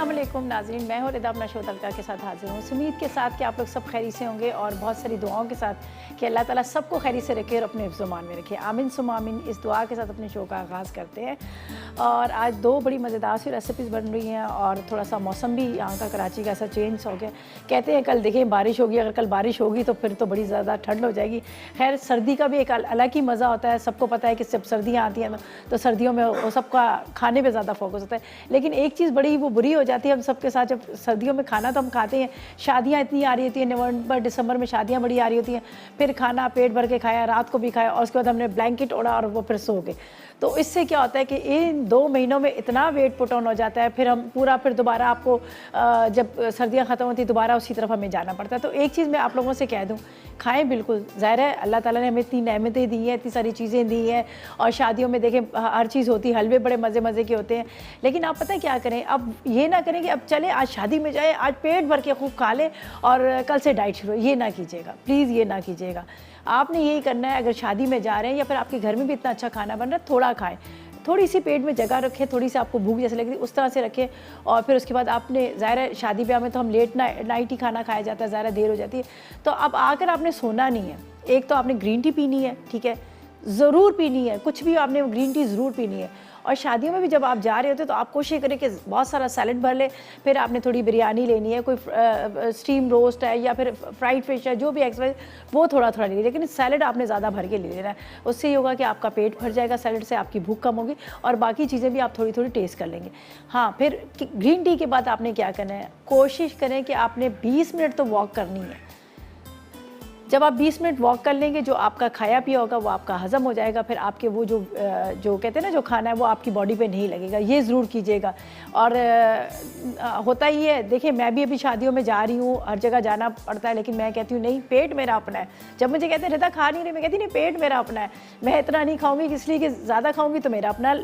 अस्सलाम वालेकुम नाज़रीन, मैं हूँ रिदा अपना शो तड़का के साथ हाजिर हूँ। उम्मीद के साथ कि आप लोग सब खैरी से होंगे और बहुत सारी दुआओं के साथ कि अल्लाह ताला सबको खैरी से रखे और अपने हिफ्ज़-ओ-मान में रखे। आमीन सुम्मा आमीन। इस दुआ के साथ अपने शो का आगाज़ करते हैं और आज दो बड़ी मज़ेदार सी रेसिपीज़ बन रही हैं और थोड़ा सा मौसम भी यहाँ का कराची का ऐसा चेंज हो गया। कहते हैं कल देखें बारिश होगी, अगर कल बारिश होगी तो फिर तो बड़ी ज़्यादा ठंड हो जाएगी। खैर सर्दी का भी एक अलग ही मज़ा होता है। सबको पता है कि जब सर्दियाँ आती हैं तो सर्दियों में वो सबका खाने पर ज़्यादा फोकस होता है। लेकिन एक चीज़ बड़ी वो बुरी हो जाती है हम सबके साथ, जब सर्दियों में खाना तो हम खाते हैं, शादियां इतनी आ रही होती हैं, नवंबर दिसंबर में शादियां बड़ी आ रही होती हैं, फिर खाना पेट भर के खाया, रात को भी खाया और उसके बाद हमने ब्लैंकेट ओढ़ा और वो फिर सो गए। तो इससे क्या होता है कि इन 2 महीनों में इतना वेट पुट ऑन हो जाता है, फिर हम पूरा फिर दोबारा आपको जब सर्दियां ख़त्म होती दोबारा उसी तरफ हमें जाना पड़ता है। तो एक चीज़ मैं आप लोगों से कह दूं, खाएं बिल्कुल। ज़ाहिर है अल्लाह ताला ने हमें इतनी नेमतें दी हैं, इतनी सारी चीज़ें दी हैं और शादियों में देखें हर चीज़ होती है, हलवे बड़े मज़े मज़े के होते हैं। लेकिन आप पता है क्या करें, अब ये ना करें कि अब चले आज शादी में जाए, आज पेट भर के खूब खा लें और कल से डाइट शुरू। ये ना कीजिएगा प्लीज़, ये ना कीजिएगा। आपने यही करना है, अगर शादी में जा रहे हैं या फिर आपके घर में भी इतना अच्छा खाना बन रहा है, थोड़ा खाएं, थोड़ी सी पेट में जगह रखें, थोड़ी सी आपको भूख जैसे लगती है उस तरह से रखें। और फिर उसके बाद आपने ज़ाहिर है शादी ब्याह में तो हम लेट नाइट ही खाना खाया जाता है, ज़्यादा देर हो जाती है। तो अब आकर आपने सोना नहीं है, एक तो आपने ग्रीन टी पीनी है, ठीक है, ज़रूर पीनी है, कुछ भी आपने ग्रीन टी ज़रूर पीनी है। और शादियों में भी जब आप जा रहे होते तो आप कोशिश करें कि बहुत सारा सैलड भर ले, फिर आपने थोड़ी बिरयानी लेनी है, कोई स्टीम रोस्ट है या फिर फ्राइड फिश है, जो भी एक्सवाइज वो थोड़ा थोड़ा ले, लेकिन सैलड आपने ज़्यादा भर के ले लेना है। उससे ये होगा कि आपका पेट भर जाएगा, सैलड से आपकी भूख कम होगी और बाकी चीज़ें भी आप थोड़ी थोड़ी टेस्ट कर लेंगे। हाँ, फिर ग्रीन टी के बाद आपने क्या करना है, कोशिश करें कि आपने 20 मिनट तो वॉक करनी है। जब आप 20 मिनट वॉक कर लेंगे, जो आपका खाया पिया होगा वो आपका हज़म हो जाएगा, फिर आपके वो जो कहते हैं ना जो खाना है वो आपकी बॉडी पे नहीं लगेगा। ये ज़रूर कीजिएगा। और होता ही है, देखिए मैं भी अभी शादियों में जा रही हूँ, हर जगह जाना पड़ता है, लेकिन मैं कहती हूँ नहीं, पेट मेरा अपना है। जब मुझे कहते हैं रिदा खा नहीं रही, मैं कहती नहीं, पेट मेरा अपना है, मैं इतना नहीं खाऊंगी इसलिए कि ज़्यादा खाऊंगी तो मेरा अपना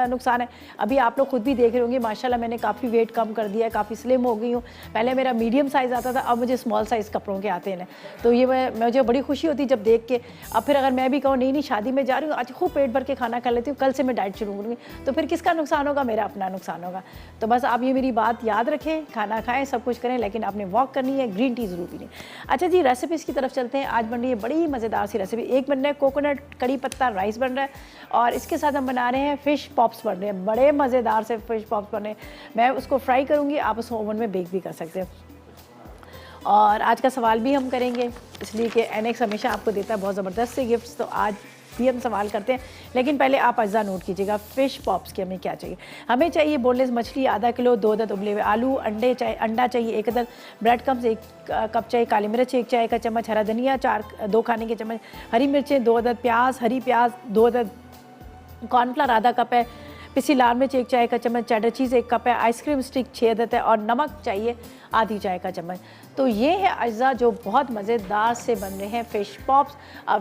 नुकसान है। अभी आप लोग खुद भी देख रहे होंगे माशाल्लाह मैंने काफ़ी वेट कम कर दिया है, काफ़ी स्लिम हो गई हूँ। पहले मेरा मीडियम साइज़ आता था, अब मुझे स्मॉल साइज़ कपड़ों के आते हैं। तो ये मुझे बड़ी खुशी होती है जब देख के। अब फिर अगर मैं भी कहूँ नहीं शादी में जा रही हूँ, आज खूब पेट भर के खाना खा लेती हूँ, कल से मैं डाइट शुरू करूँगी, तो फिर किसका नुकसान होगा? मेरा अपना नुकसान होगा। तो बस आप ये मेरी बात याद रखें, खाना खाएं, सब कुछ करें, लेकिन आपने वॉक करनी है, ग्रीन टी ज़रूर पीनी है। अच्छा जी, रेसिपीज़ की तरफ चलते हैं। आज बन रही है बड़ी मज़ेदार सी रेसिपी। एक बन रहा है कोकोनट कड़ी पत्ता राइस बन रहा है और इसके साथ हम बना रहे हैं फ़िश पॉप्स बन रहे हैं, बड़े मज़ेदार से फ़िश पॉप्स बन रहे हैं। मैं उसको फ्राई करूँगी, आप उसको ओवन में बेक भी कर सकते हैं। और आज का सवाल भी हम करेंगे, इसलिए कि एनएक्स हमेशा आपको देता है बहुत ज़बरदस्त से गिफ्ट्स, तो आज भी हम सवाल करते हैं। लेकिन पहले आप अज्जा नोट कीजिएगा फ़िश पॉप्स के हमें क्या चाहिए। हमें चाहिए बोनलेस मछली आधा किलो, 2 अदद उबले हुए आलू, अंडा चाहिए 1 अदद, ब्रेड क्रम्स 1 कप चाहिए, काली मिर्च 1 चाय का चम्मच, हरा धनिया 2 खाने के चम्मच, हरी मिर्चें 2 अदद, हरी प्याज 2 अदद, कॉर्नफ्लावर आधा कप है, पिसी लाल मिर्च 1 चाय का चम्मच, चेडर चीज़ 1 कप है, आइसक्रीम स्टिक 6 अदद है और नमक चाहिए आधी चाय का चम्मच। तो ये है अज्जा जो बहुत मज़ेदार से बन रहे हैं फ़िश पॉप्स।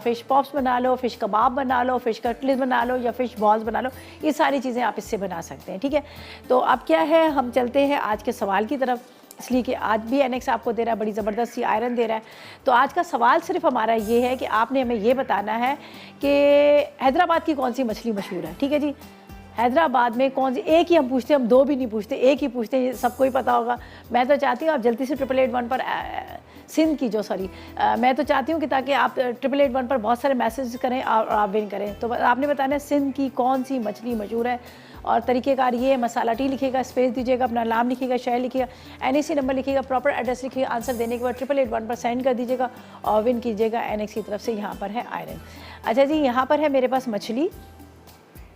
फ़िश पॉप्स बना लो, फ़िश कबाब बना लो, फ़िश कटलेट बना लो या फ़िश बॉल्स बना लो, ये सारी चीज़ें आप इससे बना सकते हैं, ठीक है। तो अब क्या है, हम चलते हैं आज के सवाल की तरफ, इसलिए कि आज भी एनएक्स आपको दे रहा है, बड़ी ज़बरदस्त सी आयरन दे रहा है। तो आज का सवाल सिर्फ हमारा ये है कि आपने हमें ये बताना है कि हैदराबाद की कौन सी मछली मशहूर है, ठीक है जी। हैदराबाद में कौन सी, एक ही हम पूछते हैं, हम 2 भी नहीं पूछते, एक ही पूछते हैं, ये सबको ही पता होगा। मैं तो चाहती हूँ आप जल्दी से 888 पर सिंध की मैं तो चाहती हूँ कि ताकि आप 888 पर बहुत सारे मैसेज करें और आप विन करें। तो आपने बताना है सिंध की कौन सी मछली मशहूर है। और तरीक़ेकार ये है, मसाला टी लिखिएगा, स्पेस दीजिएगा, अपना नाम लिखिएगा, शहर लिखिएगा, एनएक्स नंबर लिखिएगा, प्रॉपर एड्रेस लिखिएगा, आंसर देने के बाद 888 पर सेंड कर दीजिएगा और विन कीजिएगा एनएक्स की तरफ से। यहाँ पर है आयरन। अच्छा जी, यहाँ पर है मेरे पास मछली,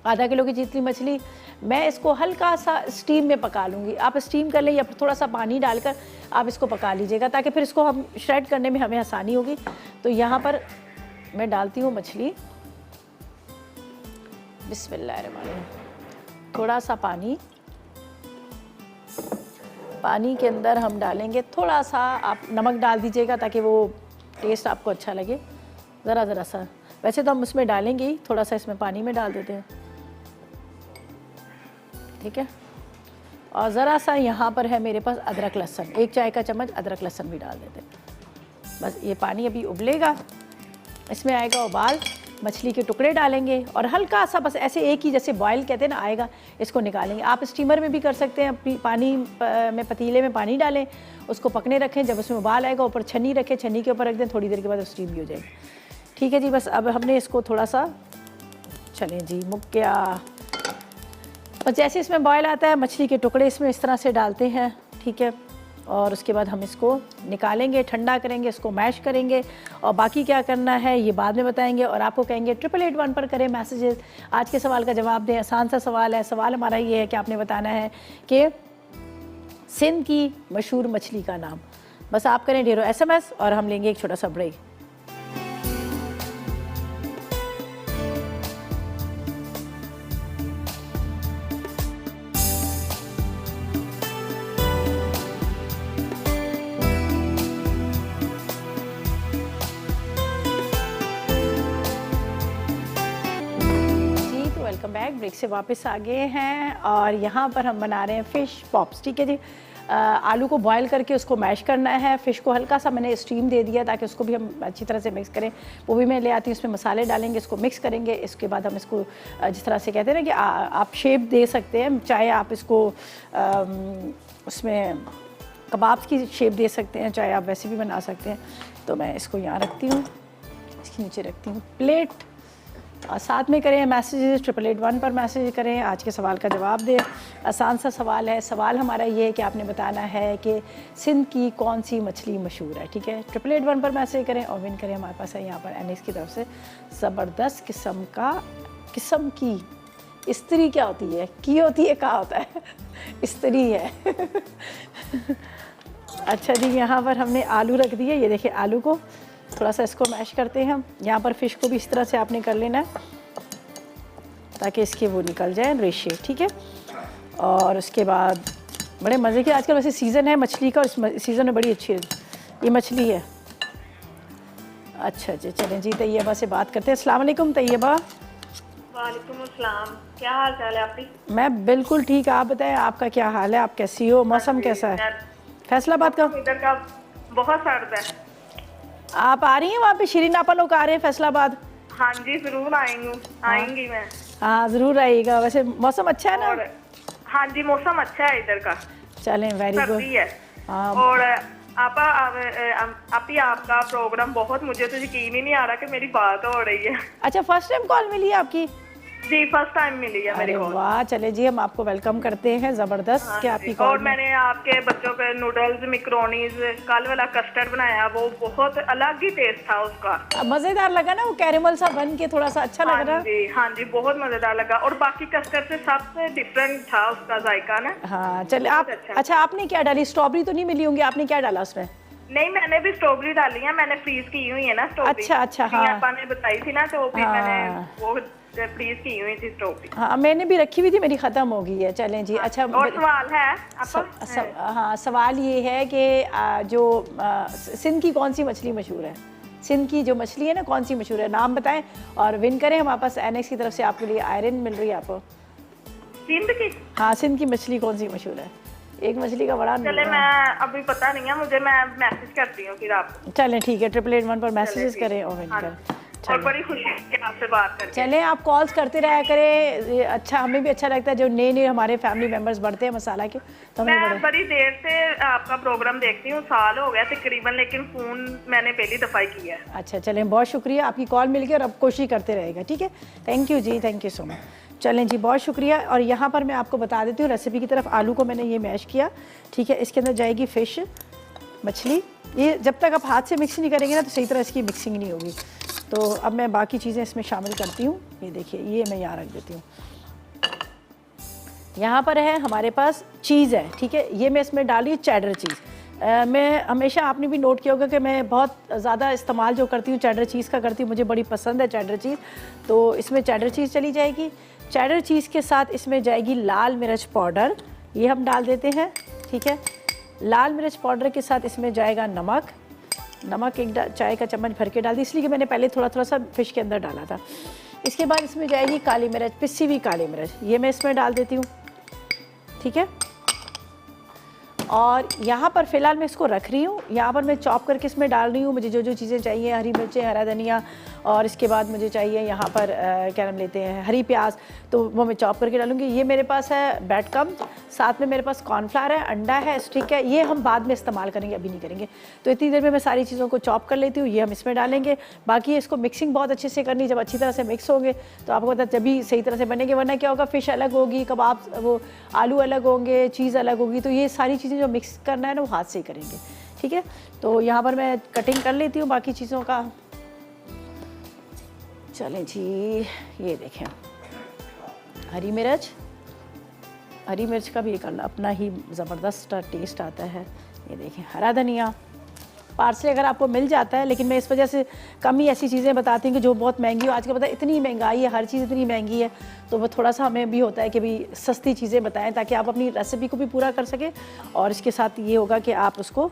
आधा किलो की जितनी मछली। मैं इसको हल्का सा स्टीम में पका लूँगी। आप स्टीम कर लें या फिर थोड़ा सा पानी डालकर आप इसको पका लीजिएगा, ताकि फिर इसको हम श्रेड करने में हमें आसानी होगी। तो यहाँ पर मैं डालती हूँ मछली, बिस्मिल्लाहिर्रहमानिर्रहीम। थोड़ा सा पानी के अंदर हम डालेंगे थोड़ा सा, आप नमक डाल दीजिएगा ताकि वो टेस्ट आपको अच्छा लगे, ज़रा सा। वैसे तो हम उसमें डालेंगे ही, थोड़ा सा इसमें पानी में डाल देते हैं, ठीक है। और ज़रा सा यहाँ पर है मेरे पास अदरक लहसुन, 1 चाय का चम्मच अदरक लहसुन भी डाल देते हैं। बस ये पानी अभी उबलेगा, इसमें आएगा उबाल, मछली के टुकड़े डालेंगे और हल्का सा बस ऐसे एक ही जैसे बॉयल कहते हैं ना आएगा, इसको निकालेंगे। आप स्टीमर में भी कर सकते हैं, अपनी पानी में पतीले में पानी डालें, उसको पकने रखें, जब उसमें उबाल आएगा ऊपर छन्नी रखें, छन्नी के ऊपर रख दें, थोड़ी देर के बाद स्टीम भी हो जाएगी। ठीक है जी, बस अब हमने इसको थोड़ा सा, चलें जी मुक गया। बस जैसे इसमें बॉयल आता है मछली के टुकड़े इसमें इस तरह से डालते हैं, ठीक है। और उसके बाद हम इसको निकालेंगे, ठंडा करेंगे, इसको मैश करेंगे और बाकी क्या करना है ये बाद में बताएंगे। और आपको कहेंगे 8881 पर करें मैसेजेस, आज के सवाल का जवाब दें। आसान सा सवाल है। सवाल हमारा ये है कि आपने बताना है कि सिंध की मशहूर मछली का नाम। बस आप करें ढेरों SMS और हम लेंगे एक छोटा सा ब्रेक। Welcome back. ब्रेक से वापस आ गए हैं और यहाँ पर हम बना रहे हैं फ़िश पॉप्स। ठीक है जी, आलू को बॉयल करके उसको मैश करना है। फ़िश को हल्का सा मैंने स्टीम दे दिया ताकि उसको भी हम अच्छी तरह से मिक्स करें। वो भी मैं ले आती हूँ, उसमें मसाले डालेंगे, इसको मिक्स करेंगे। इसके बाद हम इसको जिस तरह से कहते हैं ना कि आप शेप दे सकते हैं, चाहे आप इसको उसमें कबाब की शेप दे सकते हैं, चाहे आप वैसे भी बना सकते हैं। तो मैं इसको यहाँ रखती हूँ, इसके नीचे रखती हूँ प्लेट। और साथ में करें मैसेजेस 8881 पर मैसेज करें, आज के सवाल का जवाब दें। आसान सा सवाल है। सवाल हमारा ये है कि आपने बताना है कि सिंध की कौन सी मछली मशहूर है। ठीक है, 8881 पर मैसेज करें और विन करें। हमारे पास है यहाँ पर NX की तरफ से ज़बरदस्त किस्म की स्त्री क्या होती है, की होती है, कहाँ होता है स्त्री है अच्छा जी, यहाँ पर हमने आलू रख दिए। ये देखिए आलू को थोड़ा सा इसको मैश करते हैं हम। यहाँ पर फ़िश को भी इस तरह से आपने कर लेना है ताकि इसके वो निकल जाए रेशे। ठीक है, और उसके बाद बड़े मज़े की आजकल वैसे सीज़न है मछली का, और इस सीज़न में बड़ी अच्छी ये मछली है। अच्छा जी, चलें जी तैयबा से बात करते हैं। अस्सलाम वालेकुम तैयबा। वालेकुम अस्सलाम, क्या हाल चाल है आपकी? मैं बिल्कुल ठीक, आप बताएं आपका क्या हाल है, आप कैसी हो, मौसम कैसा है फैसलाबाद का? इधर का बहुत सर्द है। आप आ रही हैं वहाँ पे, शिरीन आपा लोग आ रहे हैं फैसलाबाद? हाँ जी जरूर आएंगी मैं। हाँ ज़रूर आइएगा। वैसे मौसम अच्छा है ना? हाँ जी मौसम अच्छा है इधर का। चलें, वेरी गुड। सर्दी है। और आपा आपका प्रोग्राम बहुत, मुझे तो यकीन ही नहीं आ रहा कि मेरी बात हो रही है। अच्छा, फर्स्ट टाइम कॉल मिली है आपकी? जी फर्स्ट टाइम मिली है मेरी कॉल। वाह, चले जी हम आपको वेलकम करते हैं। ज़बरदस्त। हाँ क्या आपकी कॉल? और मैंने आपके बच्चों के नूडल्स मिक्रोनीज कल वाला कस्टर्ड बनाया, वो बहुत अलग ही टेस्ट था उसका। मज़ेदार लगा ना, वो कैरेमल सा बन के थोड़ा सा अच्छा लग रहा। हाँ जी बहुत मज़ेदार लगा और बाकी कस्टर्ड से सबसे डिफरेंट था उसका जायका ना। हाँ चले आप। अच्छा आपने क्या डाली? स्ट्रॉबेरी तो नहीं मिली होंगी, आपने क्या डाला उसमें? नहीं मैंने भी स्ट्रॉबेरी डाली है, मैंने फ्रीज की हुई है ना स्ट्रॉबेरी। अच्छा हाँ, आपा ने बताई थी ना, तो फिर मैंने वो फ्रीज की हुई थी स्ट्रॉबेरी। हाँ मैंने भी रखी हुई थी, मेरी ख़त्म हो गई है। चलें जी। अच्छा और सवाल है हाँ, सवाल ये है कि जो सिंध की कौन सी मछली मशहूर है? सिंध की जो मछली है ना, कौन सी मशहूर है, नाम बताएं और विन करें। हमारे पास NX की तरफ से आपके लिए आयरन मिल रही है आपको। सिंध की? हाँ, सिंध की मछली कौन सी मशहूर है? एक मछली का बड़ा चले, मैं अभी पता नहीं है मुझे, मैं मैसेज करती हूँ फिर आपको। चलें ठीक है, 8881 पर मैसेजेस करें और विन करें। और बड़ी खुशी है आपसे बात करके। चलें, आप कॉल्स करते रहा करें, अच्छा हमें भी अच्छा लगता है जो नए हमारे फैमिली मेंबर्स बढ़ते हैं मसाला के, तो मैं बड़ी देर से आपका प्रोग्राम देखती हूँ, साल हो गया तकरीबन, लेकिन फ़ोन मैंने पहली दफ़ा ही किया है। अच्छा चलें, बहुत शुक्रिया, आपकी कॉल मिल गई और अब कोशिश करते रहेगा। ठीक है, थैंक यू जी, थैंक यू सो मच। चलें जी, बहुत शुक्रिया। और यहाँ पर मैं आपको बता देती हूँ रेसिपी की तरफ। आलू को मैंने ये मैश किया, ठीक है, इसके अंदर जाएगी फ़िश मछली। ये जब तक आप हाथ से मिक्स नहीं करेंगे ना तो सही तरह इसकी मिक्सिंग नहीं होगी। तो अब मैं बाकी चीज़ें इसमें शामिल करती हूँ। ये देखिए, ये मैं यहाँ रख देती हूँ। यहाँ पर है हमारे पास चीज़ है, ठीक है, ये मैं इसमें डाली चेडर चीज़। मैं हमेशा, आपने भी नोट किया होगा कि मैं बहुत ज़्यादा इस्तेमाल जो करती हूँ चेडर चीज़ का करती हूँ, मुझे बड़ी पसंद है चेडर चीज़। तो इसमें चेडर चीज़ चली जाएगी। चेडर चीज़ के साथ इसमें जाएगी लाल मिर्च पाउडर, ये हम डाल देते हैं। ठीक है, लाल मिर्च पाउडर के साथ इसमें जाएगा नमक। नमक एक चाय का चम्मच भर के डाल दी, इसलिए कि मैंने पहले थोड़ा थोड़ा सा फ़िश के अंदर डाला था। इसके बाद इसमें जाएगी काली मिर्च, पिसी हुई काली मिर्च, ये मैं इसमें डाल देती हूँ। ठीक है, और यहाँ पर फ़िलहाल मैं इसको रख रही हूँ। यहाँ पर मैं चॉप करके इसमें डाल रही हूँ। मुझे जो जो चीज़ें चाहिए, हरी मिर्चें, हरा धनिया और इसके बाद मुझे चाहिए यहाँ पर क्या नाम लेते हैं, हरी प्याज, तो वो मैं चॉप करके डालूंगी। ये मेरे पास है ब्रेड क्रम्ब, साथ में मेरे पास कॉर्नफ्लावर है, अंडा है, स्टिक है, ये हम बाद में इस्तेमाल करेंगे, अभी नहीं करेंगे। तो इतनी देर में मैं सारी चीज़ों को चॉप कर लेती हूँ, ये हम इसमें डालेंगे। बाकी इसको मिक्सिंग बहुत अच्छे से करनी, जब अच्छी तरह से मिक्स होंगे तो आपको पता जब भी सही तरह से बनेंगे, वरना क्या होगा, फ़िश अलग होगी, कबाब वो आलू अलग होंगे, चीज़ अलग होगी। तो ये सारी चीज़ें जो मिक्स करना है ना वो हाथ से ही करेंगे, ठीक है। तो यहाँ पर मैं कटिंग कर लेती हूँ बाकी चीज़ों का। चलें जी, ये देखें हरी मिर्च, हरी मिर्च का भी एक अपना ही ज़बरदस्त टेस्ट आता है। ये देखें हरा धनिया, पार्सले अगर आपको मिल जाता है, लेकिन मैं इस वजह से कम ही ऐसी चीज़ें बताती हूँ कि जो बहुत महंगी हो। आजकल पता है इतनी महंगाई है, हर चीज़ इतनी महंगी है, तो वो थोड़ा सा हमें भी होता है कि भाई सस्ती चीज़ें बताएं ताकि आप अपनी रेसिपी को भी पूरा कर सकें, और इसके साथ ये होगा कि आप उसको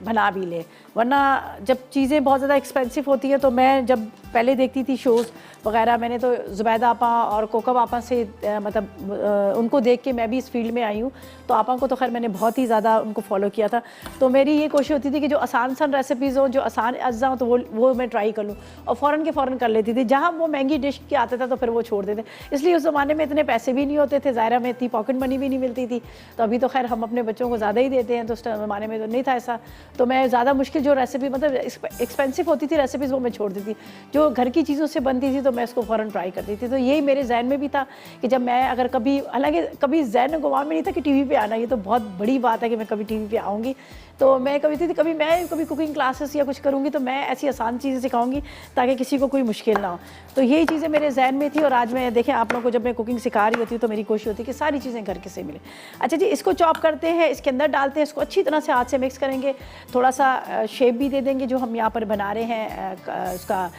बना भी लें। वरना जब चीज़ें बहुत ज़्यादा एक्सपेंसिव होती हैं, तो मैं जब पहले देखती थी शोज़ वगैरह, मैंने तो ज़ुबैदा आपा और कोकब आपा से मतलब उनको देख के मैं भी इस फील्ड में आई हूँ। तो आपा को तो खैर मैंने बहुत ही ज़्यादा उनको फॉलो किया था। तो मेरी ये कोशिश होती थी कि जो आसान रेसिपीज़ हों, जो आसान अज्जा हों, तो वो मैं ट्राई कर लूँ, और फ़ौरन के फ़ौरन कर लेती थी। जहाँ वो महंगी डिश के आता था तो फिर वो छोड़ देते, इसलिए उस ज़माने में इतने पैसे भी नहीं होते थे, ज़ाहिरा में इतनी पॉकेट मनी भी नहीं मिलती थी। तो अभी तो खैर हम अपने बच्चों को ज़्यादा ही देते हैं, तो उस ज़माने में तो नहीं था ऐसा। तो मैं ज़्यादा मुश्किल जो रेसिपी मतलब एक्सपेंसिव होती थी रेसिपीज़, वो मैं छोड़ दी थी। जो घर की चीज़ों से बनती थी तो मैं उसको फ़ौरन ट्राई करती थी। तो यही मेरे जहन में भी था कि जब मैं अगर कभी, हालांकि कभी जहन गुमान में नहीं था कि टीवी पे आना, ये तो बहुत बड़ी बात है कि मैं कभी टीवी पे आऊँगी। तो मैं कभी कुकिंग क्लासेस या कुछ करूँगी तो मैं ऐसी आसान चीज़ें सिखाऊंगी ताकि किसी को कोई मुश्किल ना हो। तो यही चीज़ें मेरे जहन में थी, और आज मैं देखें आप लोगों को जब मैं कुकिंग सिखा रही होती हूँ तो मेरी कोशिश होती है कि सारी चीज़ें घर के से मिले। अच्छा जी, इसको चॉप करते हैं, इसके अंदर डालते हैं, इसको अच्छी तरह से हाथ से मिक्स करेंगे, थोड़ा सा शेप भी दे देंगे जो हम यहाँ पर बना रहे हैं उसका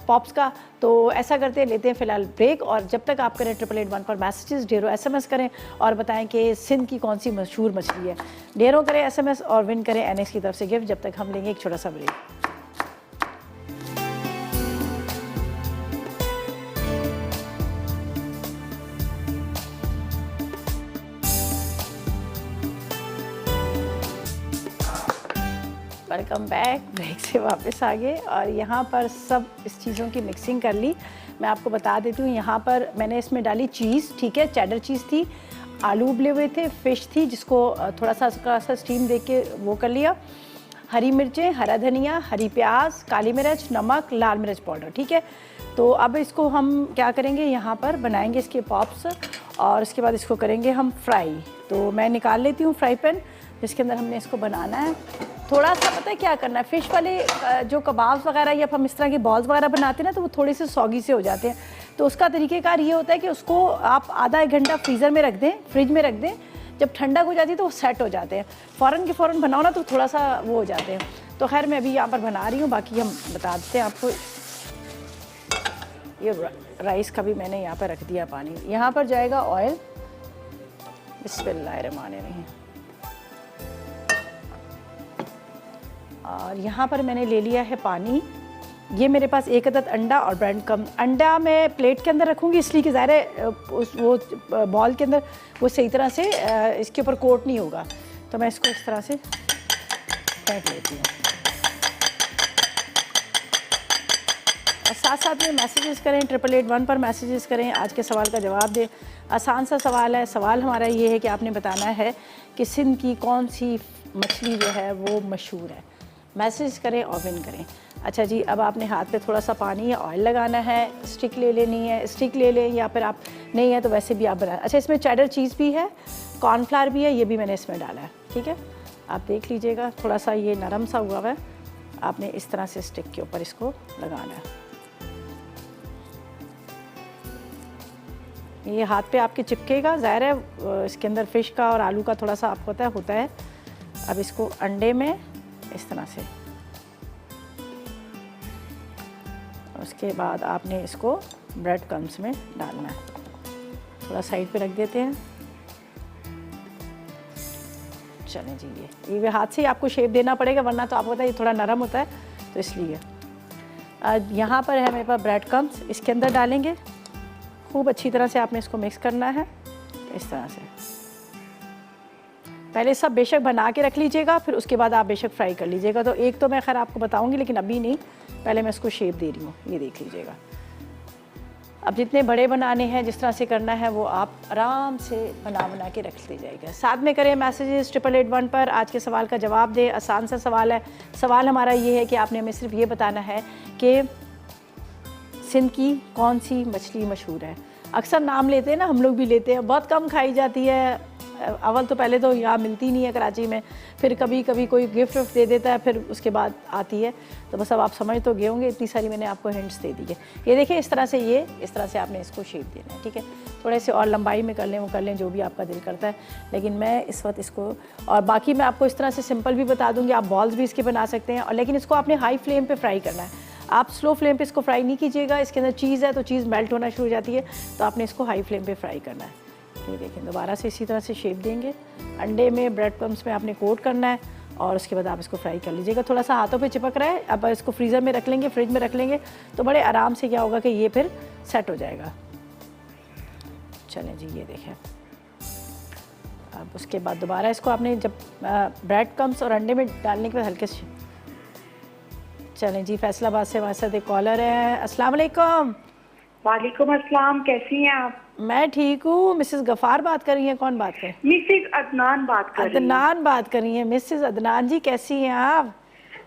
पॉप्स का। तो ऐसा करते हैं, लेते हैं फ़िलहाल ब्रेक, और जब तक आप करें 888 पर मैसेजेस ढेरों SMS करें और बताएं कि सिंध की कौन सी मशहूर मछली है। ढेरों करें SMS और विन करें NX की तरफ से गिफ्ट। जब तक हम लेंगे एक छोटा सा ब्रेक। वेलकम बैक, ब्रेक से वापस आ गए, और यहाँ पर सब इस चीज़ों की मिक्सिंग कर ली। मैं आपको बता देती हूँ, यहाँ पर मैंने इसमें डाली चीज़, ठीक है, चेडर चीज़ थी, आलू उबले हुए थे, फ़िश थी जिसको थोड़ा सा स्टीम दे के वो कर लिया, हरी मिर्चें, हरा धनिया, हरी प्याज, काली मिर्च, नमक, लाल मिर्च पाउडर, ठीक है। तो अब इसको हम क्या करेंगे, यहाँ पर बनाएंगे इसके पॉप्स, और इसके बाद इसको करेंगे हम फ्राई। तो मैं निकाल लेती हूँ फ्राई पैन जिसके अंदर हमने इसको बनाना है। थोड़ा सा पता है क्या करना है, फ़िश वाले जो कबाब्स वगैरह या हम इस तरह के बॉल्स वगैरह बनाते हैं ना, तो वो थोड़े से सॉगी से हो जाते हैं। तो उसका तरीक़ेकार ये होता है कि उसको आप आधा एक घंटा फ्रीज़र में रख दें, फ्रिज में रख दें, जब ठंडक हो जाती है तो वो सेट हो जाते हैं। फ़ौरन के फ़ौरन बनाओ ना तो थोड़ा सा वो हो जाते हैं। तो खैर मैं अभी यहाँ पर बना रही हूँ, बाकी हम बता देते हैं आपको। ये राइस का भी मैंने यहाँ पर रख दिया पानी, यहाँ पर जाएगा ऑयल, बिस्मिल्लाहिर्रहमानिर्रहीम। और यहाँ पर मैंने ले लिया है पानी। ये मेरे पास एक अदद अंडा और ब्रेड क्रम्ब। अंडा मैं प्लेट के अंदर रखूँगी इसलिए कि ज़ाहिर है वो बॉल के अंदर वो सही तरह से इसके ऊपर कोट नहीं होगा। तो मैं इसको इस तरह से फेंक लेती हूँ। और साथ साथ में मैसेजेस करें, 888 पर मैसेजेस करें, आज के सवाल का जवाब दें। आसान सा सवाल है। सवाल हमारा ये है कि आपने बताना है कि सिंध की कौन सी मछली जो है वो मशहूर है। मैसेज करें और विन करें। अच्छा जी, अब आपने हाथ पे थोड़ा सा पानी या ऑयल लगाना है, स्टिक ले लेनी है, स्टिक ले लें या फिर आप नहीं है तो वैसे भी आप बनाएं। अच्छा, इसमें चेडर चीज़ भी है, कॉर्नफ्लावर भी है, ये भी मैंने इसमें डाला है, ठीक है। आप देख लीजिएगा, थोड़ा सा ये नरम सा हुआ है, आपने इस तरह से स्टिक के ऊपर इसको लगाना है। ये हाथ पे आपके चिपकेगा, ज़ाहिर है इसके अंदर फ़िश का और आलू का थोड़ा सा आपको पता होता है। अब इसको अंडे में इस तरह से, उसके बाद आपने इसको ब्रेड क्रम्ब्स में डालना है। थोड़ा साइड पे रख देते हैं। चलें जी, ये हाथ से ही आपको शेप देना पड़ेगा, वरना तो आपको पता है ये थोड़ा नरम होता है, तो इसलिए। यहाँ पर है मेरे पास ब्रेड क्रम्ब्स, इसके अंदर डालेंगे। खूब अच्छी तरह से आपने इसको मिक्स करना है, इस तरह से। पहले सब बेशक बना के रख लीजिएगा, फिर उसके बाद आप बेशक फ्राई कर लीजिएगा। तो एक तो मैं खैर आपको बताऊंगी, लेकिन अभी नहीं, पहले मैं इसको शेप दे रही हूँ, ये देख लीजिएगा। अब जितने बड़े बनाने हैं, जिस तरह से करना है, वो आप आराम से बना के रख लीजिएगा। साथ में करें मैसेजेस 8881 पर, आज के सवाल का जवाब दें। आसान सा सवाल है। सवाल हमारा ये है कि आपने हमें सिर्फ ये बताना है कि सिंध की कौन सी मछली मशहूर है। अक्सर नाम लेते हैं ना, हम लोग भी लेते हैं, बहुत कम खाई जाती है। अव्वल तो पहले तो यहाँ मिलती नहीं है कराची में, फिर कभी कभी कोई गिफ्ट दे देता है, फिर उसके बाद आती है। तो बस अब आप समझ तो गए होंगे, इतनी सारी मैंने आपको हिंट्स दे दी है। ये देखिए इस तरह से, ये इस तरह से आपने इसको शेप देना है, ठीक है। थोड़े से और लंबाई में कर लें, वो कर लें जो भी आपका दिल करता है, लेकिन मैं इस वक्त इसको, और बाकी मैं आपको इस तरह से सिंपल भी बता दूँगी, आप बॉल्स भी इसके बना सकते हैं। और लेकिन इसको आपने हाई फ्लेम पर फ्राई करना है, आप स्लो फ्लेम पे इसको फ्राई नहीं कीजिएगा। इसके अंदर चीज़ है तो चीज़ मेल्ट होना शुरू हो जाती है, तो आपने इसको हाई फ्लेम पे फ्राई करना है। ये देखें, दोबारा से इसी तरह से शेप देंगे। अंडे में, ब्रेड क्रम्स में आपने कोट करना है, और उसके बाद आप इसको फ्राई कर लीजिएगा। थोड़ा सा हाथों पे चिपक रहा है, अब इसको फ्रीज़र में रख लेंगे, फ्रिज में रख लेंगे, तो बड़े आराम से क्या होगा कि ये फिर सेट हो जाएगा। चलें जी, ये देखें। अब उसके बाद दोबारा इसको आपने जब ब्रेड क्रम्स और अंडे में डालने के बाद हल्के से, चलें जी, फैसलाबाद से हमारे साथ एक कॉलर है। अस्सलाम वालेकुम। वालेकुम अस्सलाम, कैसी हैं आप? मैं ठीक हूँ। मिसेस गफ़ार बात कर रही हैं? कौन बात कर? मिसेस अदनान बात कर रही हैं। अदनान बात कर रही हैं। मिसेस अदनान जी, कैसी हैं आप?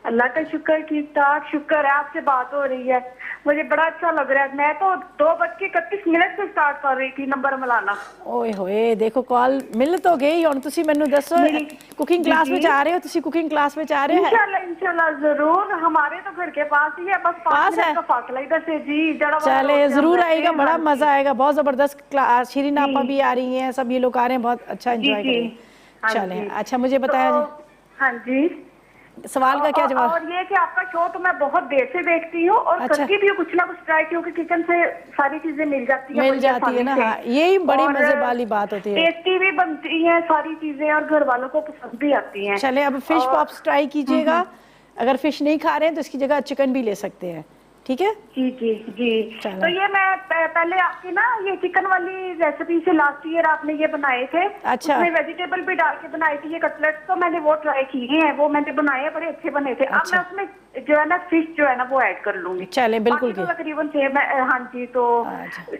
अल्लाह का शुक्र, ठीक ठाक, शुक्र है। आपसे बात हो रही है, मुझे बड़ा अच्छा लग रहा है। मैं तो 2:31 से स्टार्ट कर रही थी नंबर मिलाना। ओए होए, देखो कॉल मिल तो गई। और तुसी मैनू दसो, कुकिंग क्लास में जा रहे हो? तुसी कुकिंग क्लास में जा रहे हो? इंशाल्लाह जरूर, हमारे तो घर के पास ही है, बस 5 मिनट का फासला इधर से जी। चले, जरूर आएगा, बड़ा मजा आएगा, बहुत जबरदस्त क्लास। शीरीन आपा भी आ रही हैं, सब ये लोग आ रहे हैं, बहुत अच्छा एंजॉय करेंगे। चले, अच्छा मुझे बताया। हाँ जी, सवाल का क्या जवाब? और ये कि आपका शो तो मैं बहुत देर से देखती हूँ, और अच्छा। करती भी हूँ कुछ ना कुछ ट्राई, क्योंकि किचन से सारी चीजें मिल जाती है, ना। हाँ, यही बड़ी मजे वाली बात होती है। टेस्टी भी बनती है सारी चीजें, और घर वालों को पसंद भी आती हैं। चले, अब फिश पॉप्स ट्राई कीजिएगा। अगर फिश नहीं खा रहे हैं तो इसकी जगह चिकन भी ले सकते हैं, ठीक है? जी जी जी। तो ये मैं पहले आपकी ना ये चिकन वाली रेसिपी से लास्ट ईयर आपने ये बनाए थे। अच्छा। उसमें वेजिटेबल भी डाल के बनाई थी ये कटलेट्स, तो मैंने वो ट्राई किए हैं, वो मैंने बनाए हैं, बड़े अच्छे बने थे। अब मैं उसमें जो है ना फिश जो है ना वो ऐड कर लूंगी। चले, बिल्कुल तो तकरीबन सेम है। हाँ जी, तो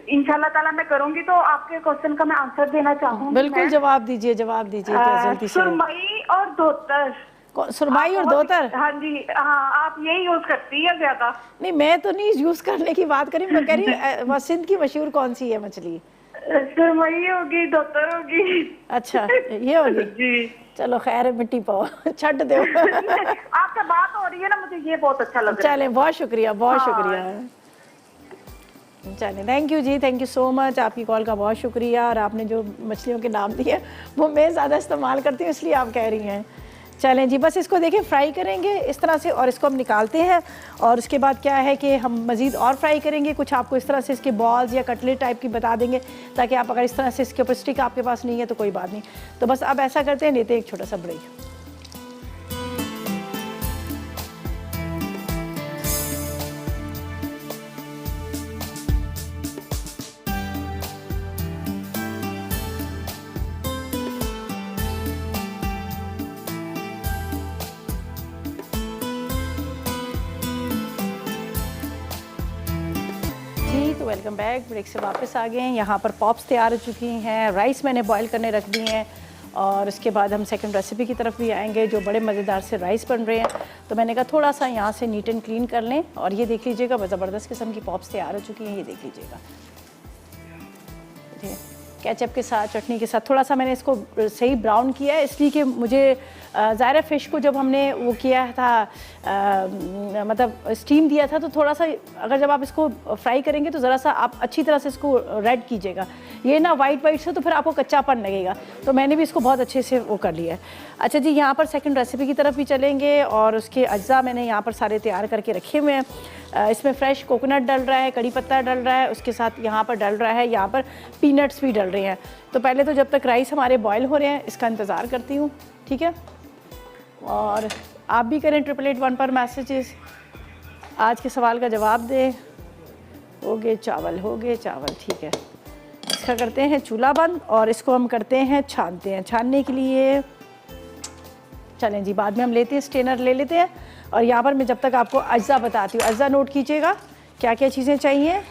इंशाल्लाह ताला मैं करूंगी। तो आपके क्वेश्चन का मैं आंसर देना चाहूंगी। बिल्कुल, जवाब दीजिए, जवाब दीजिए, क्या जल्दी से। सुरमई और धोतर। सुरमई और धोतर? हाँ जी, हाँ, आप यही यूज करती है ज्यादा? नहीं, मैं तो नहीं यूज करने की बात करी, मैं कह रही हूँ सिंध की मशहूर कौन सी है मछली? सुरमई होगी, धोतर होगी। अच्छा, ये होगी जी। चलो खैर है, मिट्टी पाओ, छट दो। आपसे बात हो रही है ना, मुझे ये बहुत अच्छा लग रहा है। चले, बहुत शुक्रिया, बहुत शुक्रिया। चलें, थैंक यू जी, थैंक यू सो मच। आपकी कॉल का बहुत शुक्रिया। और आपने जो मछलियों के नाम दिए वो मैं ज़्यादा इस्तेमाल करती हूँ, इसलिए आप कह रही हैं। चलें जी, बस इसको देखें, फ्राई करेंगे इस तरह से, और इसको हम निकालते हैं। और उसके बाद क्या है कि हम मज़ीद और फ्राई करेंगे। कुछ आपको इस तरह से इसके बॉल्स या कटलेट टाइप की बता देंगे, ताकि आप अगर इस तरह से इसके ऊपर स्टिक आपके पास नहीं है तो कोई बात नहीं। तो बस अब ऐसा करते हैं, लेते हैं एक छोटा सा ब्रेक। Welcome back. ब्रेक से वापस आ गए हैं। यहाँ पर पॉप्स तैयार हो चुकी हैं, राइस मैंने बॉईल करने रख दी हैं, और उसके बाद हम सेकंड रेसिपी की तरफ भी आएंगे, जो बड़े मज़ेदार से राइस बन रहे हैं। तो मैंने कहा थोड़ा सा यहाँ से नीट एंड क्लीन कर लें। और ये देख लीजिएगा, ज़बरदस्त किस्म की पॉप्स तैयार हो चुकी हैं, ये देख लीजिएगा, केचप के साथ, चटनी के साथ। थोड़ा सा मैंने इसको सही ब्राउन किया है, इसलिए कि मुझे ज़ाहिर फ़िश को जब हमने वो किया था, मतलब स्टीम दिया था, तो थोड़ा सा अगर जब आप इसको फ्राई करेंगे तो ज़रा सा आप अच्छी तरह से इसको रेड कीजिएगा। ये ना वाइट वाइट से तो फिर आपको कच्चापन लगेगा। तो मैंने भी इसको बहुत अच्छे से वो कर लिया है। अच्छा जी, यहाँ पर सेकंड रेसिपी की तरफ भी चलेंगे, और उसके अज्जा मैंने यहाँ पर सारे तैयार करके रखे हुए हैं। इसमें फ्रेश कोकोनट डल रहा है, कड़ी पत्ता डल रहा है, उसके साथ यहाँ पर डल रहा है, यहाँ पर पीनट्स भी डल रहे हैं। तो पहले तो जब तक राइस हमारे बॉयल हो रहे हैं, इसका इंतज़ार करती हूँ, ठीक है? और आप भी करें 8881 पर मैसेजेस, आज के सवाल का जवाब दें। हो गए चावल, हो गए चावल, ठीक है। इसका करते हैं चूल्हा बंद, और इसको हम करते हैं छानते हैं। छानने के लिए चलें जी, बाद में हम लेते हैं, स्ट्रेनर ले लेते हैं। और यहाँ पर मैं जब तक आपको अज्जा बताती हूँ, अज्जा नोट कीजिएगा क्या क्या चीज़ें चाहिए।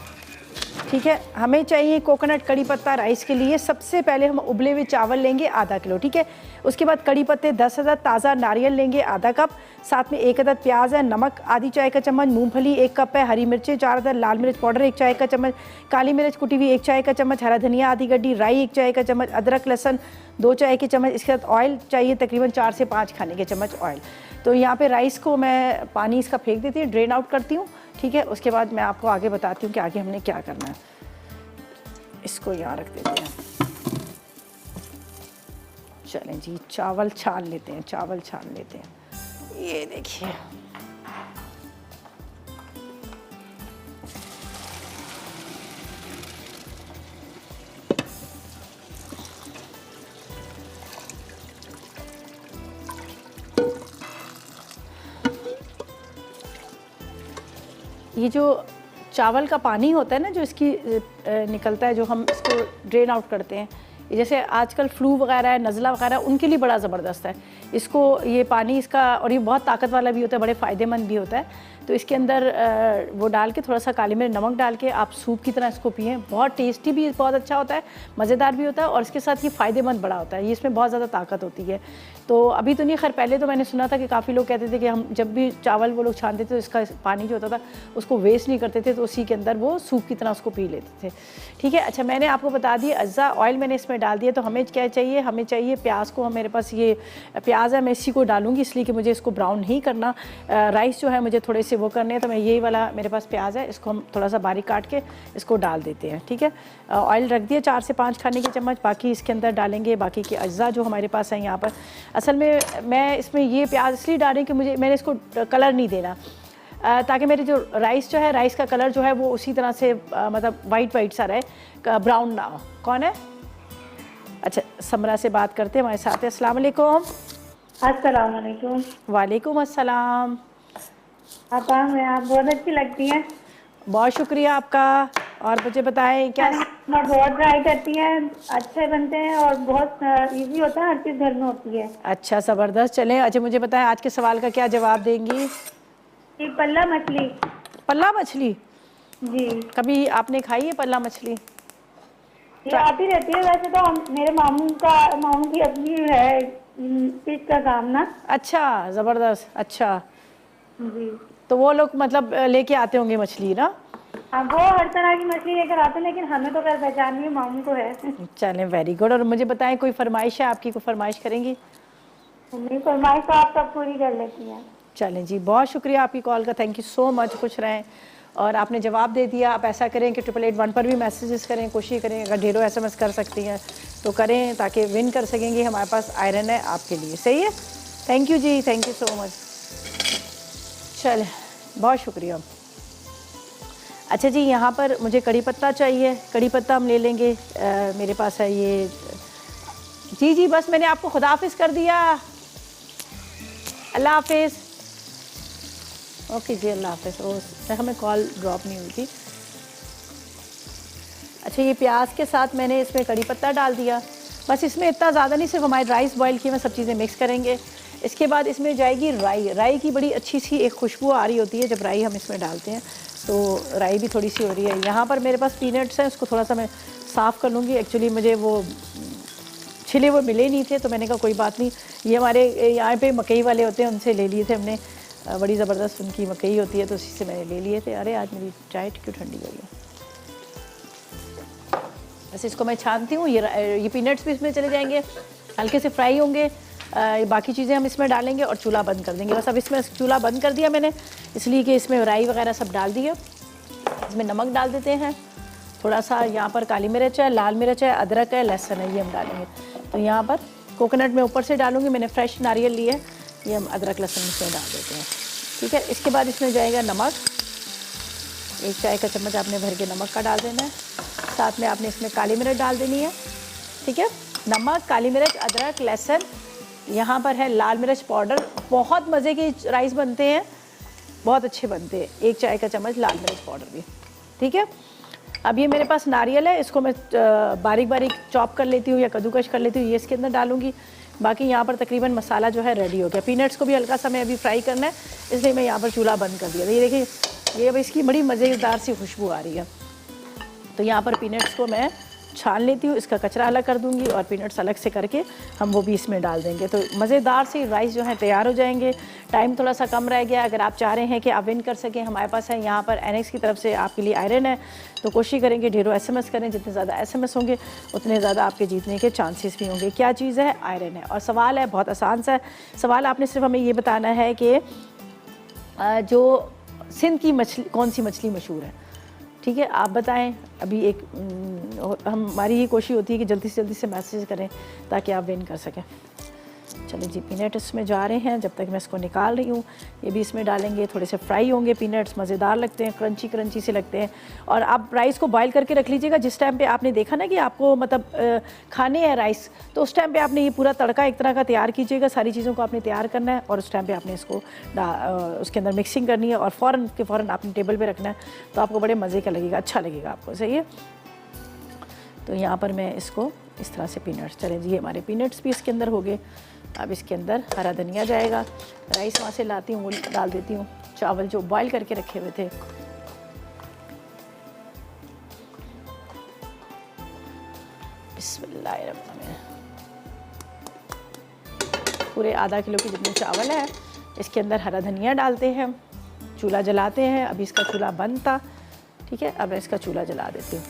ठीक है, हमें चाहिए कोकोनट कड़ी पत्ता राइस के लिए। सबसे पहले हम उबले हुए चावल लेंगे आधा किलो, ठीक है। उसके बाद कड़ी पत्ते 10 अदद, ताज़ा नारियल लेंगे आधा कप, साथ में 1 अदद प्याज है, नमक आधी चाय का चम्मच, मूंगफली 1 कप है, हरी मिर्चें 4 अदद, लाल मिर्च पाउडर 1 चाय का चम्मच, काली मिर्च कुटी हुई 1 चाय का चम्मच, हरा धनिया आधी गड्डी, राई 1 चाय का चम्मच, अदरक लहसुन 2 चाय के चम्मच। इसके साथ ऑयल चाहिए तकरीबन 4 से 5 खाने के चम्मच ऑयल। तो यहाँ पे राइस को मैं पानी इसका फेंक देती हूँ, ड्रेन आउट करती हूँ, ठीक है। उसके बाद मैं आपको आगे बताती हूँ कि आगे हमने क्या करना है। इसको यहाँ रख देते हैं। चलें जी, चावल छान लेते हैं, चावल छान लेते हैं। ये देखिए, ये जो चावल का पानी होता है ना, जो इसकी निकलता है, जो हम इसको ड्रेन आउट करते हैं, जैसे आजकल फ्लू वगैरह है, नज़ला वगैरह, उनके लिए बड़ा ज़बरदस्त है। इसको ये पानी इसका, और ये बहुत ताकत वाला भी होता है, बड़े फ़ायदेमंद भी होता है। तो इसके अंदर वो डाल के थोड़ा सा काली मिर्च नमक डाल के आप सूप की तरह इसको पिएँ। बहुत टेस्टी भी, बहुत अच्छा होता है, मज़ेदार भी होता है, और इसके साथ ये फ़ायदेमंद बड़ा होता है। ये इसमें बहुत ज़्यादा ताकत होती है। तो अभी तो नहीं, खैर पहले तो मैंने सुना था कि काफ़ी लोग कहते थे कि हम जब भी चावल वो लोग छानते थे तो इसका पानी जो होता था उसको वेस्ट नहीं करते थे, तो उसी के अंदर वो सूप की तरह उसको पी लेते थे, ठीक है। अच्छा, मैंने आपको बता दिया अज्जा ऑयल मैंने इसमें डाल दिया। तो हमें क्या चाहिए, हमें चाहिए प्याज को। मेरे पास ये प्याज है, मैं इसी को डालूंगी इसलिए कि मुझे इसको ब्राउन नहीं करना। राइस जो है मुझे थोड़े से वो करने हैं, तो मैं यही वाला मेरे पास प्याज है, इसको हम थोड़ा सा बारीक काट के इसको डाल देते हैं, ठीक है। ऑयल रख दिया 4 से 5 खाने के चम्मच। बाकी इसके अंदर डालेंगे बाकी के अज्जा जो हमारे पास हैं यहाँ पर। असल में मैं इसमें ये प्याज इसलिए डाल रही हूँ कि मैंने इसको कलर नहीं देना, ताकि मेरी जो राइस जो है, राइस का कलर जो है वो उसी तरह से मतलब वाइट सा रहे, ब्राउन ना हो। कौन है? अच्छा, समरा से बात करते हैं, हमारे साथ है। अस्सलाम वालेकुम। अस्सलाम वालेकुम। वालेकुम अस्सलाम। आप बहुत अच्छी लगती हैं। बहुत शुक्रिया आपका। और मुझे बताएं क्या? मैं बहुत ट्राई करती हैं, अच्छे बनते हैं और बहुत इजी होता है, हर चीज़ घर में होती है। अच्छा, ज़बरदस्त। चलें, अच्छा मुझे बताएं आज के सवाल का क्या जवाब देंगी? पल्ला मछली। पल्ला मछली? जी। कभी आपने खाई है पल्ला मछली? ये आती रहती है वैसे तो। मेरे मामू की अपनी है फिश का काम ना। अच्छा, ज़बरदस्त। अच्छा जी। तो वो लोग मतलब लेके आते होंगे मछली ना? हाँ, वो हर तरह की मछली लेकर आते हैं, लेकिन हमें तो खैर पहचान नहीं है, मामू को है। चलें, वेरी गुड। और मुझे बताएं कोई फरमाइश है आपकी, कोई फरमाइश करेंगी? नहीं, फरमाइश तो आप सब पूरी कर लेती हैं। चलें जी, बहुत शुक्रिया आपकी कॉल का, थैंक यू सो मच। खुश रहें। और आपने जवाब दे दिया। आप ऐसा करें कि 888 पर भी मैसेजेस करें, कोशिश करें, अगर ढेरों SMS कर सकती हैं तो करें, ताकि विन कर सकेंगे। हमारे पास आयरन है आपके लिए, सही है। थैंक यू जी, थैंक यू सो मच। चलें, बहुत शुक्रिया। अच्छा जी, यहाँ पर मुझे कड़ी पत्ता चाहिए। कड़ी पत्ता हम ले लेंगे, मेरे पास है ये। जी जी, बस मैंने आपको खुदा हाफिज़ कर दिया। अल्लाह हाफिज़। ओके जी, अल्लाह हाफिज़। ओ, हमें कॉल ड्रॉप नहीं हुई थी। अच्छा, ये प्याज के साथ मैंने इसमें कड़ी पत्ता डाल दिया। बस इसमें इतना ज़्यादा नहीं, सिर्फ हमारे राइस बॉईल किए, मैं सब चीज़ें मिक्स करेंगे। इसके बाद इसमें जाएगी राई। राई की बड़ी अच्छी सी एक खुशबू आ रही होती है जब राई हम इसमें डालते हैं, तो राई भी थोड़ी सी हो रही है। यहाँ पर मेरे पास पीनट्स हैं, उसको थोड़ा सा मैं साफ़ कर लूँगी। एक्चुअली मुझे वो छिले हुए मिले नहीं थे, तो मैंने कहा कोई बात नहीं, ये हमारे यहाँ पे मकई वाले होते हैं, उनसे ले लिए थे हमने। बड़ी ज़बरदस्त उनकी मकई होती है, तो उसी से मैंने ले लिए थे। अरे आज मेरी चाय क्यों ठंडी हो गई? बस इसको मैं छानती हूँ। ये पीनट्स भी इसमें चले जाएंगे, हल्के से फ्राई होंगे। बाकी चीज़ें हम इसमें डालेंगे और चूल्हा बंद कर देंगे। बस अब इसमें चूल्हा बंद कर दिया मैंने, इसलिए कि इसमें राई वगैरह सब डाल दिया। इसमें नमक डाल देते हैं, थोड़ा सा यहाँ पर काली मिर्च है, लाल मिर्च है, अदरक है, लहसुन है, ये हम डालेंगे। तो यहाँ पर कोकोनट में ऊपर से डालूँगी, मैंने फ्रेश नारियल लिया है, ये हम अदरक लहसुन इसमें डाल देते हैं, ठीक है। इसके बाद इसमें जाएगा नमक। 1 चाय का चम्मच आपने भर के नमक का डाल देना है। साथ में आपने इसमें काली मिर्च डाल देनी है, ठीक है। नमक, काली मिर्च, अदरक, लहसुन, यहाँ पर है लाल मिर्च पाउडर। बहुत मज़े के राइस बनते हैं, बहुत अच्छे बनते हैं। 1 चाय का चम्मच लाल मिर्च पाउडर भी, ठीक है। अब ये मेरे पास नारियल है, इसको मैं बारीक बारीक चॉप कर लेती हूँ या कद्दूकश कर लेती हूँ, ये इसके अंदर डालूंगी। बाकी यहाँ पर तकरीबन मसाला जो है रेडी हो गया। पीनट्स को भी हल्का सा मैं अभी फ्राई करना है, इसलिए मैं यहाँ पर चूल्हा बंद कर दिया। ये देखिए, ये अब इसकी बड़ी मज़ेदार सी खुशबू आ रही है। तो यहाँ पर पीनट्स को मैं छान लेती हूँ, इसका कचरा अलग कर दूँगी और पीनट्स अलग से करके हम वो भी इसमें डाल देंगे। तो मज़ेदार से राइस जो है तैयार हो जाएंगे। टाइम थोड़ा सा कम रह गया, अगर आप चाह रहे हैं कि आप विन कर सकें, हमारे पास है यहाँ पर एनएक्स की तरफ से आपके लिए आयरन है। तो कोशिश करेंगे ढेरों SMS करें, जितने ज़्यादा SMS होंगे उतने ज़्यादा आपके जीतने के चांसेस भी होंगे। क्या चीज़ है? आयरन है। और सवाल है बहुत आसान सा है सवाल, आपने सिर्फ हमें ये बताना है कि जो सिंध की मछली, कौन सी मछली मशहूर है, ठीक है, आप बताएं। अभी एक हमारी ये कोशिश होती है कि जल्दी से मैसेज करें ताकि आप विन कर सकें। चलिए जी, पीनट इसमें जा रहे हैं। जब तक मैं इसको निकाल रही हूँ, ये भी इसमें डालेंगे। थोड़े से फ्राई होंगे पीनट्स, मज़ेदार लगते हैं, क्रंची से लगते हैं। और आप राइस को बॉईल करके रख लीजिएगा। जिस टाइम पे आपने देखा ना कि आपको मतलब खाने हैं राइस, तो उस टाइम पे आपने ये पूरा तड़का एक तरह का तैयार कीजिएगा। सारी चीज़ों को आपने तैयार करना है और उस टाइम पर आपने इसको उसके अंदर मिक्सिंग करनी है और फ़ौरन आपने टेबल पर रखना है। तो आपको बड़े मज़े का लगेगा, अच्छा लगेगा आपको। सही है। तो यहाँ पर मैं इसको इस तरह से पीनट्स, चलें जी, हमारे पीनट्स भी इसके अंदर हो गए। अब इसके अंदर हरा धनिया जाएगा। राइस वहाँ से लाती हूँ, वो डाल देती हूँ। चावल जो बॉईल करके रखे हुए थे, बिस्मिल्लाहिर्रहमानिर्रहीम, पूरे आधा किलो के जितने चावल है इसके अंदर हरा धनिया डालते हैं। चूल्हा जलाते हैं। अभी इसका चूल्हा बंद था, ठीक है। अब मैं इसका चूल्हा जला देती हूँ।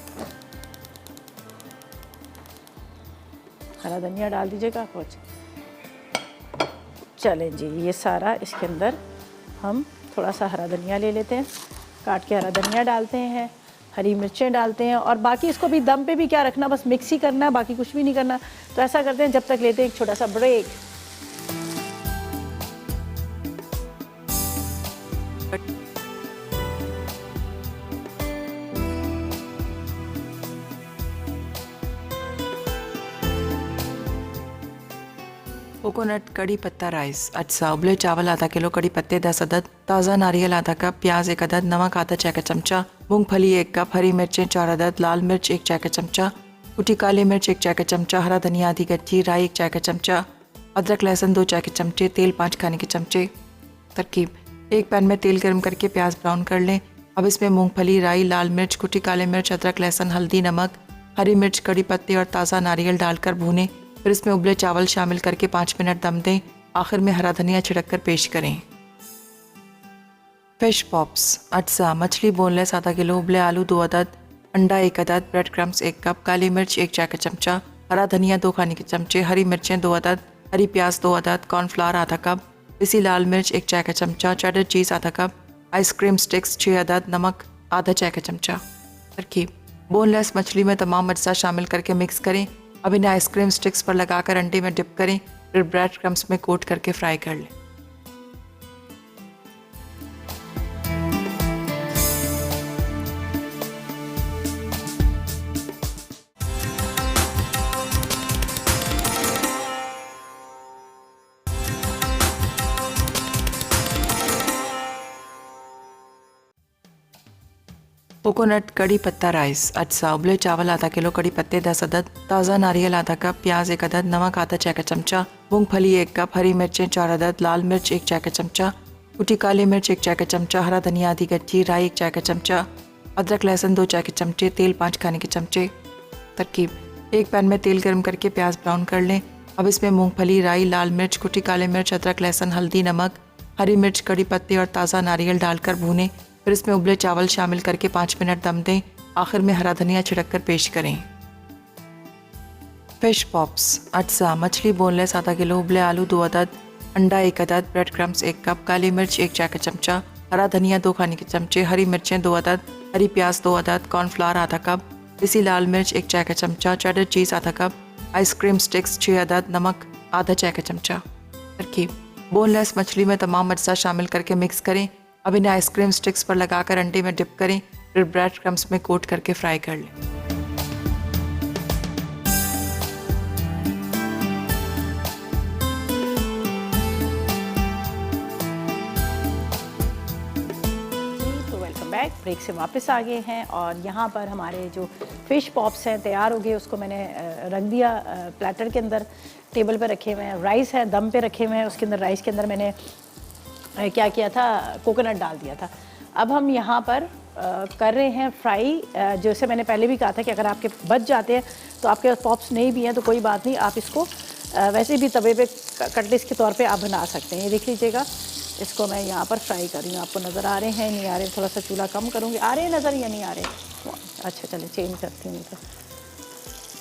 हरा धनिया डाल दीजिएगा कुछ। चलें जी, ये सारा इसके अंदर हम थोड़ा सा हरा धनिया ले लेते हैं, काट के हरा धनिया डालते हैं, हरी मिर्चें डालते हैं। और बाकी इसको भी दम पे भी क्या रखना, बस मिक्स ही करना है, बाकी कुछ भी नहीं करना। तो ऐसा करते हैं, जब तक लेते हैं एक छोटा सा ब्रेक। कोकोनट कड़ी पत्ता राइस, अज्जा उबले चावल आधा किलो, कड़ी पत्ते 10 अदद, ताज़ा नारियल आधा कप, प्याज 1 अदद, नमक आधा चाय का चमचा, मूंगफली 1 कप, हरी मिर्चें 4 अदद, लाल मिर्च 1 चाय का चमचा, कुटी काली मिर्च 1 चाय का चमचा, हरा धनिया आधी कच्ची, राई 1 चाय का चमचा, अदरक लहसुन 2 चाय के चमचे, तेल 5 खाने के चमचे। तरकीब: एक पैन में तेल गर्म करके प्याज ब्राउन कर लें। अब इसमें मूंगफली, राई, लाल मिर्च, कुटी काले मिर्च, अदरक लहसुन, हल्दी, नमक, हरी मिर्च, कड़ी पत्ते और ताज़ा नारियल डालकर भूनें। फिर इसमें उबले चावल शामिल करके 5 मिनट दम दें। आखिर में हरा धनिया छिड़क कर पेश करें। फिश पॉप्स, अज्जा मछली बोनलेस आधा किलो, उबले आलू 2 अदद, अंडा 1 अदद, ब्रेड क्रम्स 1 कप, काली मिर्च 1 चाय का चमचा, हरा धनिया 2 खाने के चमचे, हरी मिर्चें 2 अदद, हरी प्याज 2 अदद, कॉर्नफ्लावर आधा कप, पिसी लाल मिर्च 1 चाय का चमचा, चेडर चीज़ आधा कप, आइसक्रीम स्टिक्स 6 अदद, नमक आधा चाय का चमचा। तरकीब: बोनलेस मछली में तमाम अज्जा शामिल करके मिक्स करें। अब इन्हें आइसक्रीम स्टिक्स पर लगाकर अंडे में डिप करें। फिर ब्रेड क्रम्स में कोट करके फ्राई कर लें। कोकोनट कड़ी पत्ता राइस, अज्जा उबले चावल आधा किलो, कड़ी पत्ते 10 अदद, ताज़ा नारियल आधा कप, प्याज 1 अदद, नमक आधा चाय का चमचा, मूंगफली 1 कप, हरी मिर्चें 4 अदद, लाल मिर्च 1 चाय का चमचा, कुटी काली मिर्च 1 चाय का चमचा, हरा धनिया आधी कच्ची, राई 1 चाय का चमचा, अदरक लहसुन 2 चाय के चमचे, तेल 5 खाने के चमचे। तरकीब: एक पैन में तेल गर्म करके प्याज ब्राउन कर लें। अब इसमें मूंगफली, राई, लाल मिर्च, कुटी काले मिर्च, अदरक लहसुन, हल्दी, नमक, हरी मिर्च, कड़ी पत्ते और ताज़ा नारियल डालकर भूनें। फिर इसमें उबले चावल शामिल करके 5 मिनट दम दें। आखिर में हरा धनिया छिड़क कर पेश करें। फिश पॉप्स, अज्जा मछली बोनलेस आधा किलो, उबले आलू 2 अदद, अंडा 1 अदद, ब्रेड क्रम्स 1 कप, काली मिर्च 1 चाय का चमचा, हरा धनिया 2 खाने के चमचे, हरी मिर्चें 2 अदद, हरी प्याज 2 अदद, कॉर्नफ्लावर आधा कप, पिसी लाल मिर्च 1 चाय का चमचा, चेडर चीज़ आधा कप, आइसक्रीम स्टिक्स 6 अदद, नमक आधा चाय का चमचा। तरकीब: बोनलेस मछली में तमाम अज्जा शामिल करके मिक्स करें। अब इन्हें आइसक्रीम स्टिक्स पर लगाकर अंडे में डिप करें। फिर ब्रेड क्रम्स में कोट करके फ्राई कर लें। तो वेलकम बैक। ब्रेक से वापस आ गए हैं और यहाँ पर हमारे जो फ़िश पॉप्स हैं तैयार हो गए। उसको मैंने रख दिया प्लेटर के अंदर, टेबल पे रखे हुए हैं। राइस है दम पे रखे हुए हैं, उसके अंदर राइस के अंदर मैंने क्या किया था, कोकोनट डाल दिया था। अब हम यहाँ पर कर रहे हैं फ्राई। जैसे मैंने पहले भी कहा था कि अगर आपके बच जाते हैं तो आपके पॉप्स नहीं भी हैं तो कोई बात नहीं, आप इसको वैसे भी तवे पे कटलेट्स के तौर पे आप बना सकते हैं। ये देख लीजिएगा, इसको मैं यहाँ पर फ्राई कर रही हूँ। आपको नज़र आ रहे हैं नहीं आ रहे? थोड़ा सा चूल्हा कम करूँगी। आ रहे हैं नज़र या नहीं आ रहे? अच्छा चले चेंज करती हूँ। तो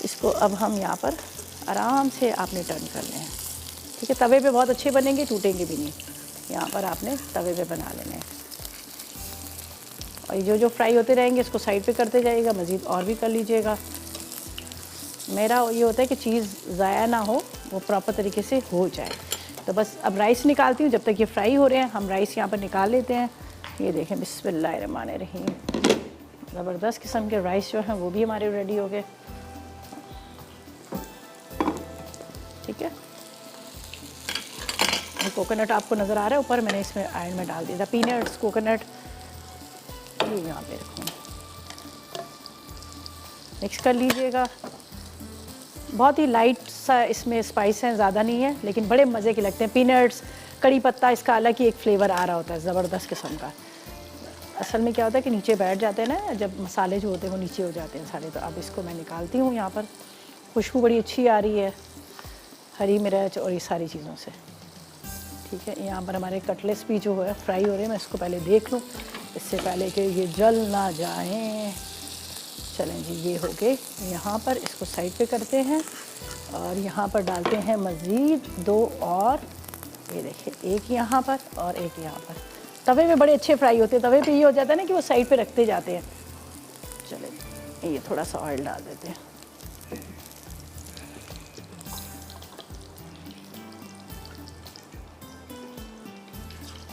इसको अब हम यहाँ पर आराम से आपने टर्न कर लें, ठीक है। तवे पे बहुत अच्छे बनेंगे, टूटेंगे भी नहीं। यहाँ पर आपने तवे पे बना लेने हैं और ये जो फ्राई होते रहेंगे इसको साइड पे करते जाइएगा, मज़ीद और भी कर लीजिएगा। मेरा ये होता है कि चीज़ ज़ाया ना हो, वो प्रॉपर तरीके से हो जाए। तो बस अब राइस निकालती हूँ। जब तक ये फ्राई हो रहे हैं हम राइस यहाँ पर निकाल लेते हैं। ये देखें, बिस्मिल्लाहिर्रहमानिर्रहीम, ज़बरदस्त किस्म के राइस जो हैं वो भी हमारे रेडी हो गए, ठीक है। कोकोनट आपको नज़र आ रहा है ऊपर, मैंने इसमें आयरन में डाल दिया था पीनट्स, कोकोनट। ये यहाँ पे रखूँ, मिक्स कर लीजिएगा। बहुत ही लाइट सा इसमें स्पाइस है, ज़्यादा नहीं है, लेकिन बड़े मज़े के लगते हैं। पीनट्स, कड़ी पत्ता, इसका अलग ही एक फ्लेवर आ रहा होता है ज़बरदस्त किस्म का। असल में क्या होता है कि नीचे बैठ जाते हैं ना, जब मसाले जो होते हैं वो नीचे हो जाते हैं सारे। तो अब इसको मैं निकालती हूँ। यहाँ पर खुशबू बड़ी अच्छी आ रही है हरी मिर्च और ये सारी चीज़ों से, ठीक है। यहाँ पर हमारे कटलेट्स भी जो है फ्राई हो रहे हैं। मैं इसको पहले देख लूँ इससे पहले कि ये जल ना जाएं। चलें जी, ये हो गए। यहाँ पर इसको साइड पे करते हैं और यहाँ पर डालते हैं मज़ीद 2 और। ये देखिए, एक यहाँ पर और एक यहाँ पर। तवे में बड़े अच्छे फ्राई होते हैं। तवे पे ये हो जाता है ना कि वो साइड पे रखते जाते हैं। चलें, ये थोड़ा सा ऑयल डाल देते हैं।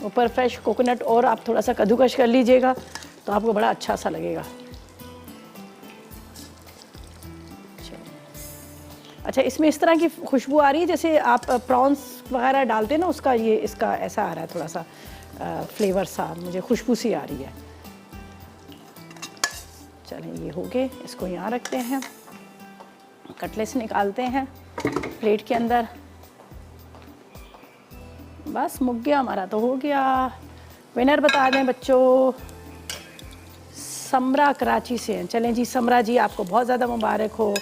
ऊपर फ्रेश कोकोनट और आप थोड़ा सा कद्दूकश कर लीजिएगा तो आपको बड़ा अच्छा सा लगेगा। अच्छा, इसमें इस तरह की खुशबू आ रही है जैसे आप प्रॉन्स वगैरह डालते हैं ना, उसका ये इसका ऐसा आ रहा है थोड़ा सा फ्लेवर सा, मुझे खुशबू सी आ रही है। चलें, ये हो गए। इसको यहाँ रखते हैं, कटलेट्स निकालते हैं प्लेट के अंदर। बस मुक गया हमारा, तो हो गया। विनर बता दें बच्चों, समरा कराची से हैं। चलें जी समरा जी, आपको बहुत ज़्यादा मुबारक हो,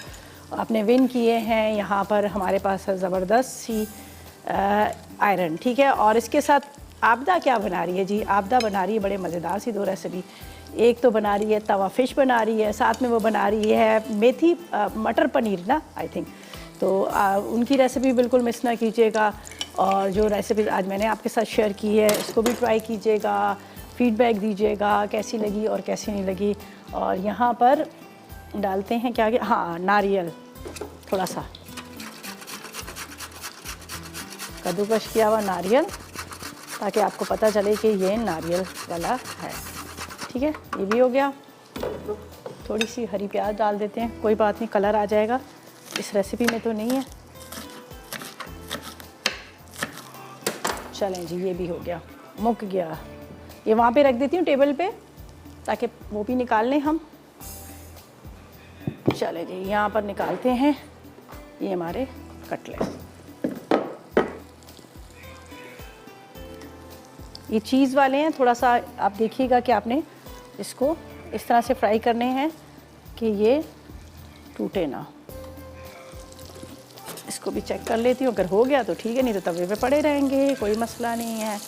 आपने विन किए हैं। यहाँ पर हमारे पास है ज़बरदस्त सी आयरन, ठीक है। और इसके साथ आबदा क्या बना रही है जी? आबदा बना रही है बड़े मज़ेदार सी 2 रेसिपी। एक तो बना रही है तवा फ़िश बना रही है, साथ में वो बना रही है मेथी मटर पनीर ना, आई थिंक। तो उनकी रेसिपी बिल्कुल मिस ना कीजिएगा। और जो रेसिपी आज मैंने आपके साथ शेयर की है उसको भी ट्राई कीजिएगा, फीडबैक दीजिएगा कैसी लगी और कैसी नहीं लगी। और यहाँ पर डालते हैं क्या, हाँ, नारियल थोड़ा सा, कद्दूकश किया हुआ नारियल, ताकि आपको पता चले कि ये नारियल वाला है, ठीक है। ये भी हो गया। थोड़ी सी हरी प्याज डाल देते हैं, कोई बात नहीं, कलर आ जाएगा, इस रेसिपी में तो नहीं है। चलें जी, ये भी हो गया, मुक गया। ये वहाँ पे रख देती हूँ टेबल पे ताकि वो भी निकाल लें हम। चलें जी, यहाँ पर निकालते हैं ये हमारे कटलेट। ये चीज़ वाले हैं, थोड़ा सा आप देखिएगा कि आपने इसको इस तरह से फ्राई करने हैं कि ये टूटे ना। इसको भी चेक कर लेती हूँ, अगर हो गया तो ठीक है, नहीं तो तवे पे पड़े रहेंगे, कोई मसला नहीं है।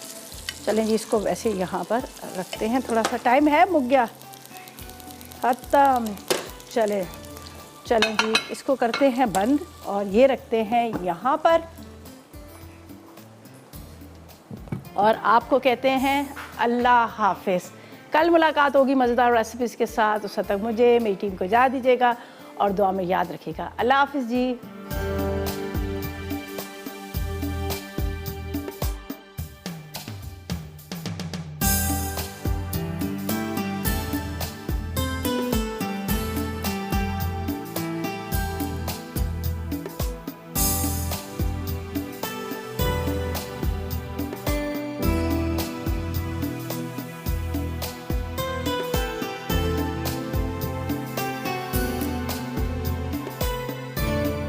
चलें जी, इसको वैसे यहाँ पर रखते हैं। थोड़ा सा टाइम है, मुक गया, ख़त्म। चलें जी, इसको करते हैं बंद और ये रखते हैं यहाँ पर। और आपको कहते हैं अल्लाह हाफिज़। कल मुलाकात होगी मज़ेदार रेसिपीज़ के साथ। उस वक्त तक मुझे, मेरी टीम को इजाज़त दीजिएगा और दुआ में याद रखिएगा। अल्लाह हाफिज़ जी।